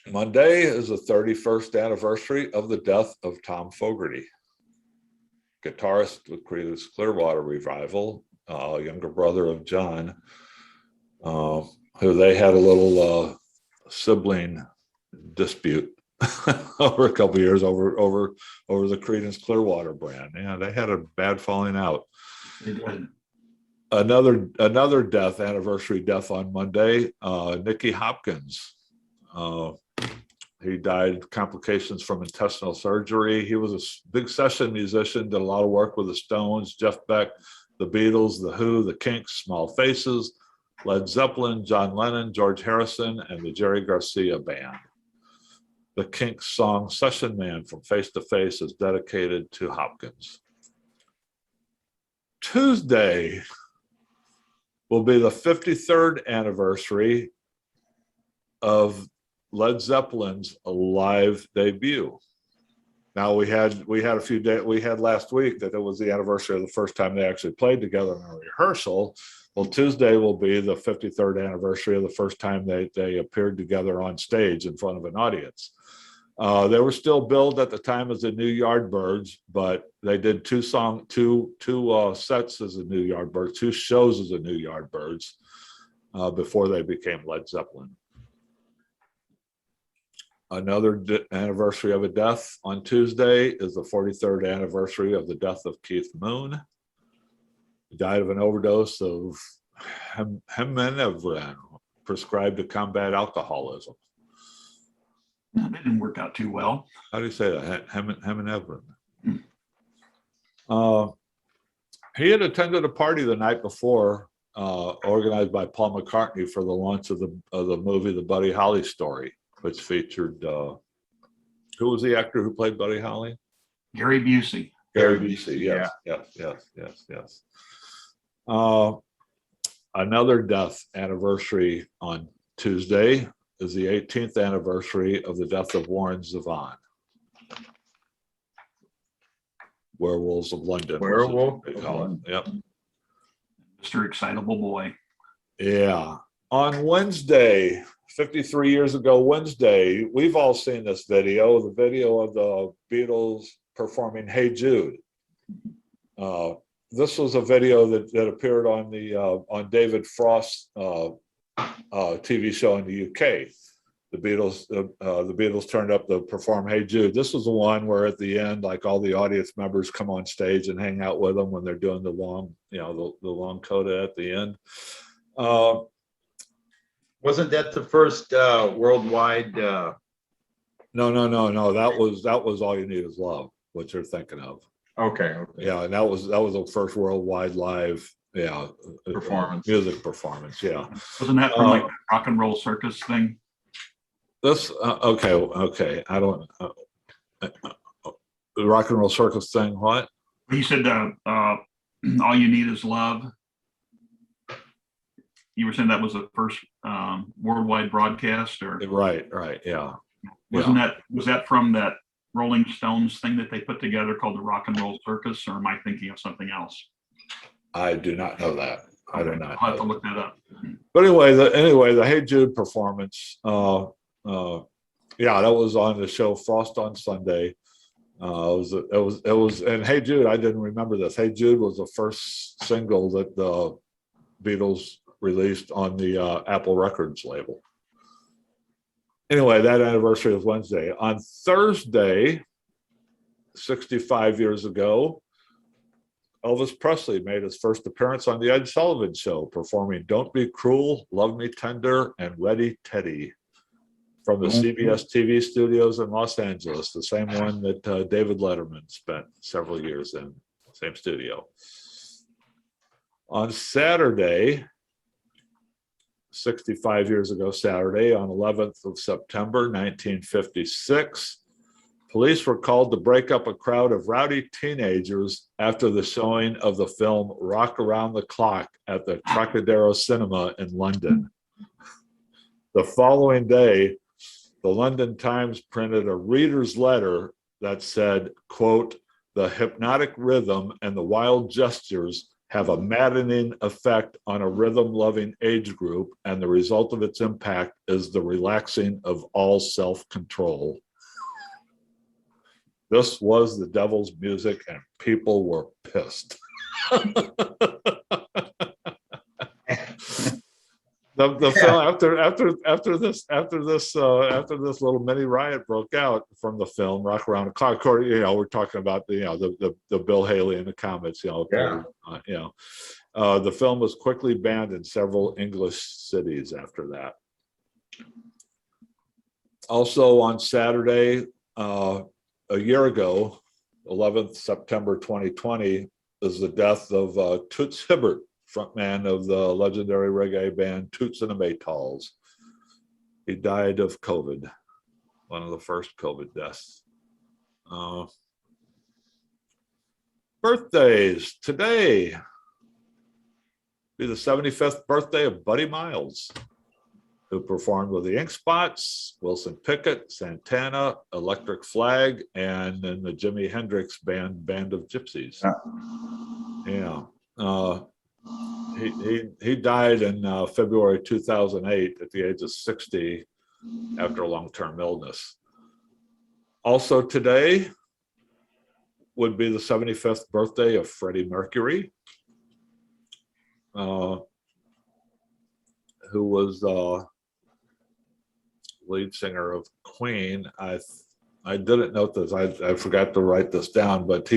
Monday is the 31st anniversary of the death of Tom Fogerty, guitarist with Creedence Clearwater Revival, younger brother of John, who they had a little sibling dispute over a couple of years over the Creedence Clearwater brand. Yeah, they had a bad falling out.
They did.
Another anniversary death on Monday, Nicky Hopkins. He died of complications from intestinal surgery. He was a big session musician, did a lot of work with the Stones, Jeff Beck, the Beatles, the Who, the Kinks, Small Faces, Led Zeppelin, John Lennon, George Harrison, and the Jerry Garcia Band. The Kinks song Session Man from Face to Face is dedicated to Hopkins. Tuesday will be the 53rd anniversary of Led Zeppelin's live debut. Now we had a few days, we had last week that it was the anniversary of the first time they actually played together in a rehearsal. Well, Tuesday will be the 53rd anniversary of the first time they appeared together on stage in front of an audience. They were still billed at the time as the New Yardbirds, but they did two sets as the New Yardbirds, 2 shows as the New Yardbirds before they became Led Zeppelin. Another anniversary of a death on Tuesday is the 43rd anniversary of the death of Keith Moon. He died of an overdose of heminevrin. prescribed to combat alcoholism.
No, that didn't work out too well.
How do you say that? Heminevrin. He had attended a party the night before, organized by Paul McCartney for the launch of the movie, The Buddy Holly Story, which featured, who was the actor who played Buddy Holly?
Gary Busey.
Gary Busey, yes. Another death anniversary on Tuesday is the 18th anniversary of the death of Warren Zevon. Werewolves of London.
Werewolf
they
of
call it.
London.
Yep.
Mr. Excitable Boy.
Yeah. On Wednesday, 53 years ago Wednesday, we've all seen this video, the video of the Beatles performing Hey Jude. This was a video that appeared on the on David Frost's TV show in the UK. The Beatles turned up to perform Hey Jude. This was the one where at the end, like all the audience members come on stage and hang out with them when they're doing the long, the long coda at the end.
Wasn't that the first worldwide?
No. That was All You Need Is Love, what you're thinking of.
Okay.
Yeah, and that was the first worldwide live,
Performance.
music performance. Yeah.
Wasn't that from like the Rock and Roll Circus thing?
This okay. I don't. The Rock and Roll Circus thing. What?
He said, "All you need is love." You were saying that was the first worldwide broadcast, or
Right. Yeah.
was that from that Rolling Stones thing that they put together called the Rock and Roll Circus, or am I thinking of something else?
I do not know that. I do not.
I'll have to look that up.
But anyway, the Hey Jude performance. Yeah, that was on the show Frost on Sunday. It was, and Hey Jude, I didn't remember this. Hey Jude was the first single that the Beatles released on the Apple Records label. Anyway, that anniversary was Wednesday. On Thursday, 65 years ago, Elvis Presley made his first appearance on the Ed Sullivan Show, performing Don't Be Cruel, Love Me Tender, and Ready Teddy from the CBS TV studios in Los Angeles, the same one that David Letterman spent several years in, same studio. On Saturday, 65 years ago Saturday, on 11th of September, 1956, police were called to break up a crowd of rowdy teenagers after the showing of the film Rock Around the Clock at the Trocadero Cinema in London. The following day, the London Times printed a reader's letter that said, quote, "The hypnotic rhythm and the wild gestures have a maddening effect on a rhythm-loving age group, and the result of its impact is the relaxing of all self-control." This was the devil's music, and people were pissed. The film after this little mini riot broke out from the film Rock Around the Clock. We're talking about the Bill Haley and the Comets. The film was quickly banned in several English cities after that. Also on Saturday, a year ago, 11th September 2020, is the death of Toots Hibbert, frontman of the legendary reggae band Toots and the Maytals. He died of COVID, one of the first COVID deaths. Birthdays today. Be the 75th birthday of Buddy Miles, who performed with the Ink Spots, Wilson Pickett, Santana, Electric Flag, and in the Jimi Hendrix Band of Gypsies. Yeah. He died in February 2008 at the age of 60 after a long-term illness. Also today would be the 75th birthday of Freddie Mercury, who was lead singer of Queen. I didn't note this. I forgot to write this down, but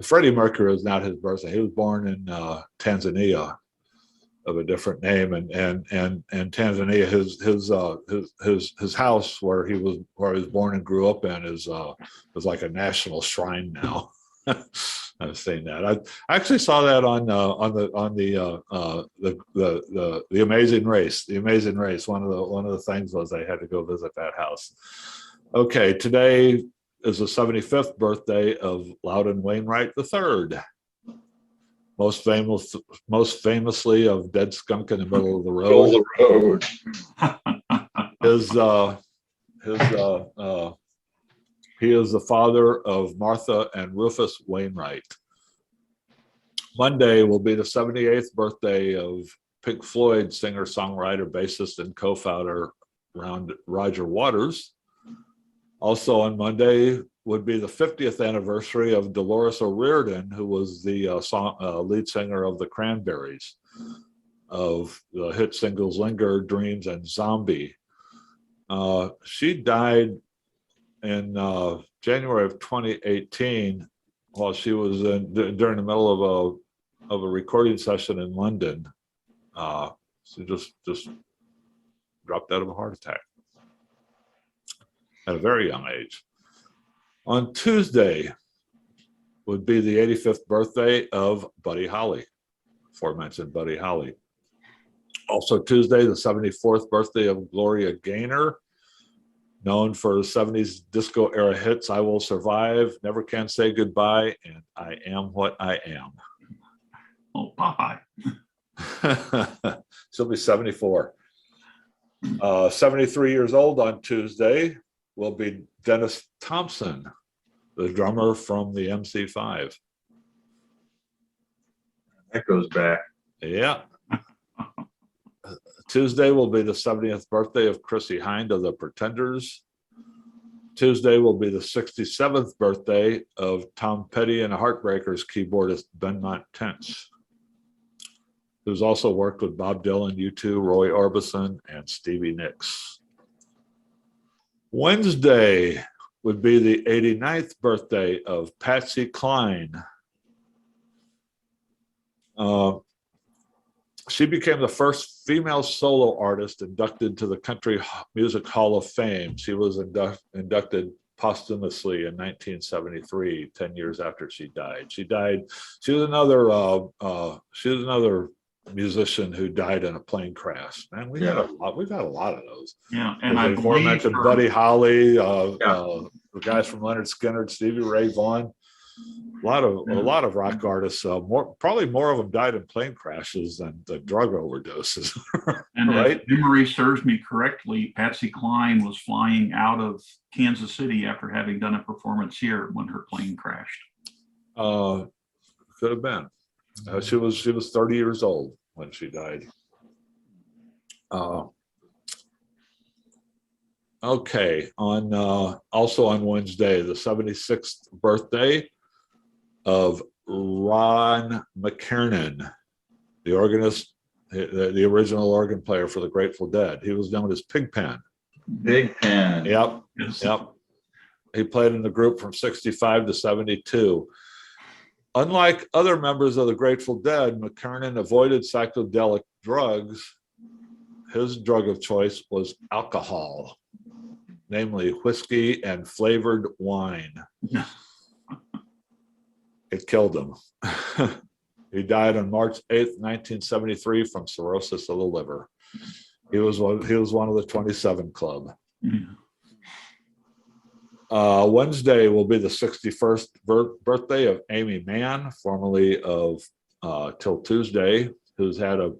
Freddie Mercury was not his birthday. He was born in Tanzania, of a different name, and Tanzania, his house where he was born and grew up in is like a national shrine now. I've seen that. I actually saw that on the Amazing Race. The Amazing Race. One of the things was they had to go visit that house. Okay, today is the 75th birthday of Loudon Wainwright III. Most famously of Dead Skunk in the Middle of the Road. He is the father of Martha and Rufus Wainwright. Monday will be the 78th birthday of Pink Floyd singer, songwriter, bassist, and co-founder Roger Waters. Also on Monday would be the 50th anniversary of Dolores O'Riordan, who was the lead singer of the Cranberries, of the hit singles Linger, Dreams, and Zombie. She died in January of 2018 while she was during the middle of a recording session in London. She just dropped out of a heart attack at a very young age. On Tuesday would be the 85th birthday of Buddy Holly, aforementioned Buddy Holly. Also Tuesday, the 74th birthday of Gloria Gaynor, known for the 70s disco era hits I Will Survive, Never Can Say Goodbye, and I Am What I Am.
Oh, Popeye.
She'll be 74. 73 years old on Tuesday will be Dennis Thompson, the drummer from the MC5.
That goes back.
Yeah. Tuesday will be the 70th birthday of Chrissie Hynde of the Pretenders. Tuesday will be the 67th birthday of Tom Petty and the Heartbreakers keyboardist Benmont Tench, who's also worked with Bob Dylan, U2, Roy Orbison, and Stevie Nicks. Wednesday would be the 89th birthday of Patsy Cline. She became the first female solo artist inducted to the Country Music Hall of Fame. She was inducted posthumously in 1973, 10 years after she died. She was another musician who died in a plane crash. Man, we've had a lot of those.
Yeah, and I
before
believe
mentioned Buddy Holly, the guys from Leonard Skinner, Stevie Ray Vaughan. A lot of rock artists. Probably more of them died in plane crashes than the drug overdoses.
And
right?
if memory serves me correctly, Patsy Cline was flying out of Kansas City after having done a performance here when her plane crashed.
Could have been. She was 30 years old when she died. Okay, also on Wednesday, the 76th birthday of Ron McKernan, the organist, the original organ player for the Grateful Dead. He was known as Pigpen.
Pigpen.
Yep.
Yes.
Yep. He played in the group from 65 to 72. Unlike other members of the Grateful Dead, McKernan avoided psychedelic drugs. His drug of choice was alcohol, namely whiskey and flavored wine. It killed him. He died on March 8th, 1973 from cirrhosis of the liver. He was one of the 27 Club.
Yeah.
Wednesday will be the 61st birthday of Amy Mann, formerly of Till Tuesday, who's had a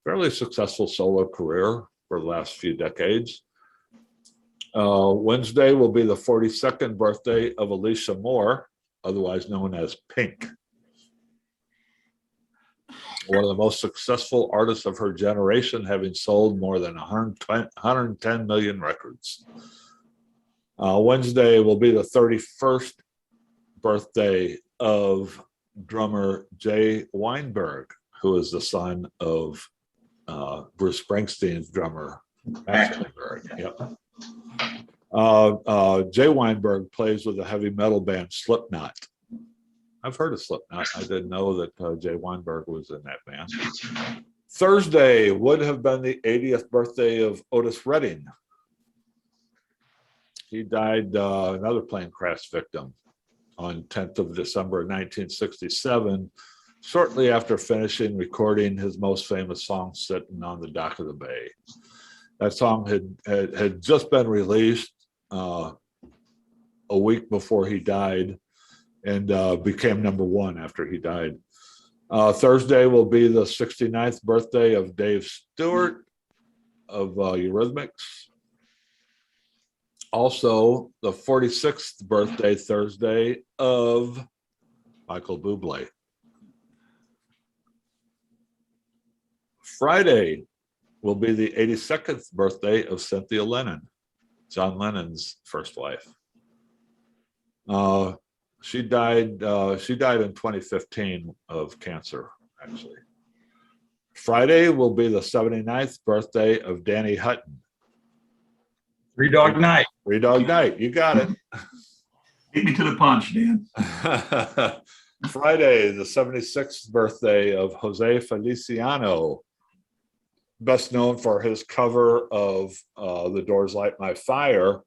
fairly successful solo career for the last few decades. Wednesday will be the 42nd birthday of Alicia Moore, otherwise known as Pink. One of the most successful artists of her generation, having sold more than 110 million records. Wednesday will be the 31st birthday of drummer Jay Weinberg, who is the son of Bruce Springsteen's drummer, Max Weinberg. Yep. Jay Weinberg plays with the heavy metal band Slipknot. I've heard of Slipknot. I didn't know that Jay Weinberg was in that band. Thursday would have been the 80th birthday of Otis Redding. He died, another plane crash victim, on 10th of December 1967, shortly after finishing recording his most famous song, Sitting on the Dock of the Bay. That song had just been released a week before he died, and became #1 after he died. Thursday will be the 69th birthday of Dave Stewart of Eurythmics. Also, the 46th birthday Thursday of Michael Bublé. Friday will be the 82nd birthday of Cynthia Lennon, John Lennon's first wife. She died in 2015 of cancer, actually. Friday will be the 79th birthday of Danny Hutton.
Three Dog Night.
Three Dog Night, you got it.
Beat me to the punch, Dan.
Friday, the 76th birthday of Jose Feliciano, best known for his cover of The Doors' Light My Fire.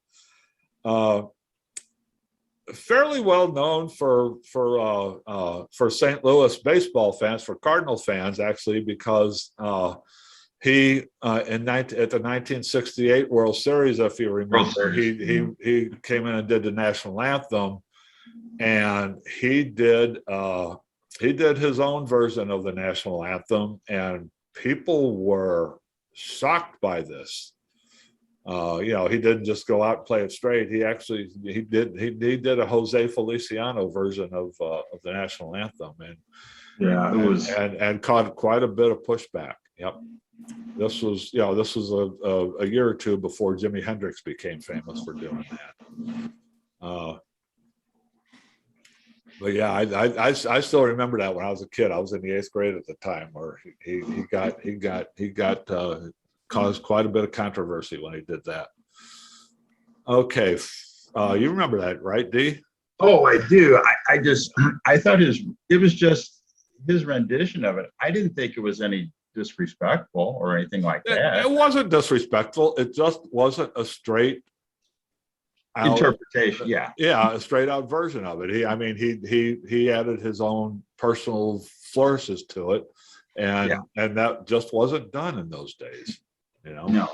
Fairly well known for St. Louis baseball fans, for Cardinal fans, actually, because he at the 1968 World Series, if you remember, he came in and did the national anthem, and he did his own version of the national anthem, and people were shocked by this. He didn't just go out and play it straight. He did a Jose Feliciano version of the national anthem, and caught quite a bit of pushback. Yep. This was a year or two before Jimi Hendrix became famous for doing that. But yeah, I still remember that when I was a kid. I was in the 8th grade at the time, where he got caused quite a bit of controversy when he did that. Okay, you remember that, right, Dee?
Oh, I do. I thought it was just his rendition of it. I didn't think it was any disrespectful or anything like that.
It wasn't disrespectful. It just wasn't a straight out
interpretation. Yeah,
a straight out version of it. He added his own personal flourishes to it, and that just wasn't done in those days.
No.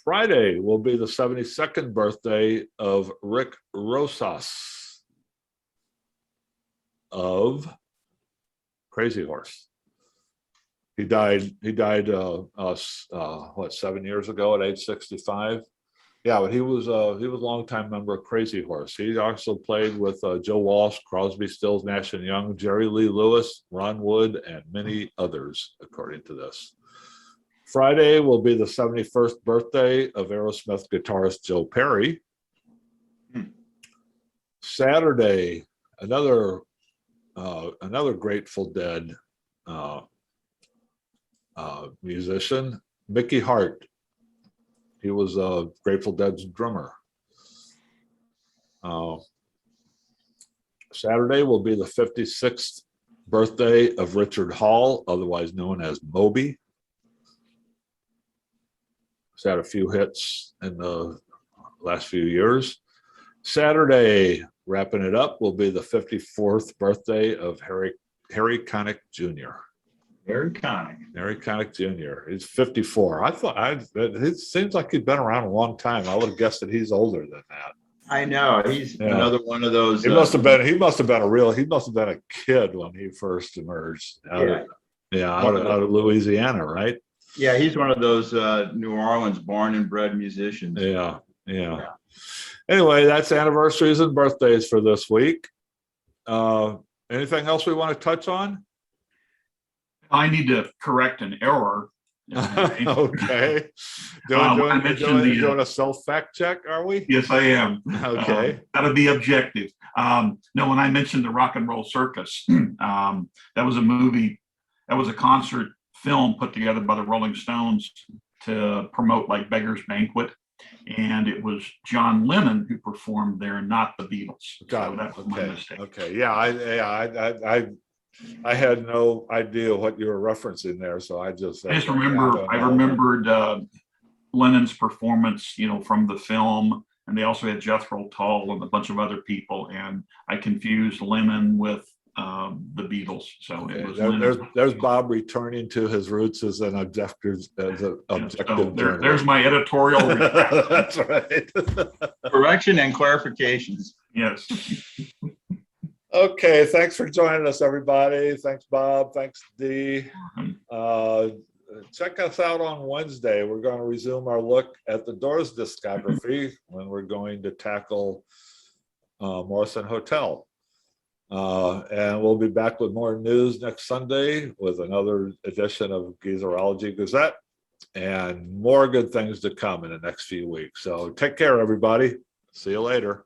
Friday will be the 72nd birthday of Rick Rosas of Crazy Horse. He died 7 years ago at age 65. Yeah, but he was a longtime member of Crazy Horse. He also played with Joe Walsh, Crosby, Stills, Nash and Young, Jerry Lee Lewis, Ron Wood, and many others, according to this. Friday will be the 71st birthday of Aerosmith guitarist Joe Perry. Saturday, another Grateful Dead musician, Mickey Hart. He was Grateful Dead's drummer. Saturday will be the 56th birthday of Richard Hall, otherwise known as Moby. He's had a few hits in the last few years. Saturday, wrapping it up, will be the 54th birthday of Harry Connick Jr.
Harry Connick.
Harry Connick Jr. He's 54. It seems like he's been around a long time. I would have guessed that he's older than that.
I know. He's another one of those.
He must have been a kid when he first emerged out of Louisiana, right?
Yeah, he's one of those New Orleans born and bred musicians.
Yeah. Anyway, that's anniversaries and birthdays for this week. Anything else we want to touch on?
I need to correct an error.
Okay. Doing a self-fact check, are we?
Yes, I am.
Okay.
Gotta be objective. No, when I mentioned the Rock and Roll Circus, that was a movie, that was a concert film put together by the Rolling Stones to promote like Beggar's Banquet.
Mm-hmm.
And it was John Lennon who performed there, not the Beatles.
Got
So
it.
that was my
Okay.
mistake.
Okay. Yeah. I had no idea what you were referencing there, so I just said,
I just
"Yeah,
remember,
don't
I
know."
remembered Lennon's performance, from the film, and they also had Jethro Tull and a bunch of other people, and I confused Lennon with the Beatles. So
Okay,
it was
there's Bob returning to his roots as an objective, objective journalist.
There's my editorial retraction.
That's right.
Correction and clarifications.
Yes.
Okay, thanks for joining us, everybody. Thanks, Bob. Thanks, Dee. Check us out on Wednesday. We're going to resume our look at the Doors discography when we're going to tackle Morrison Hotel. And we'll be back with more news next Sunday with another edition of Geezerology Gazette and more good things to come in the next few weeks. So take care, everybody. See you later.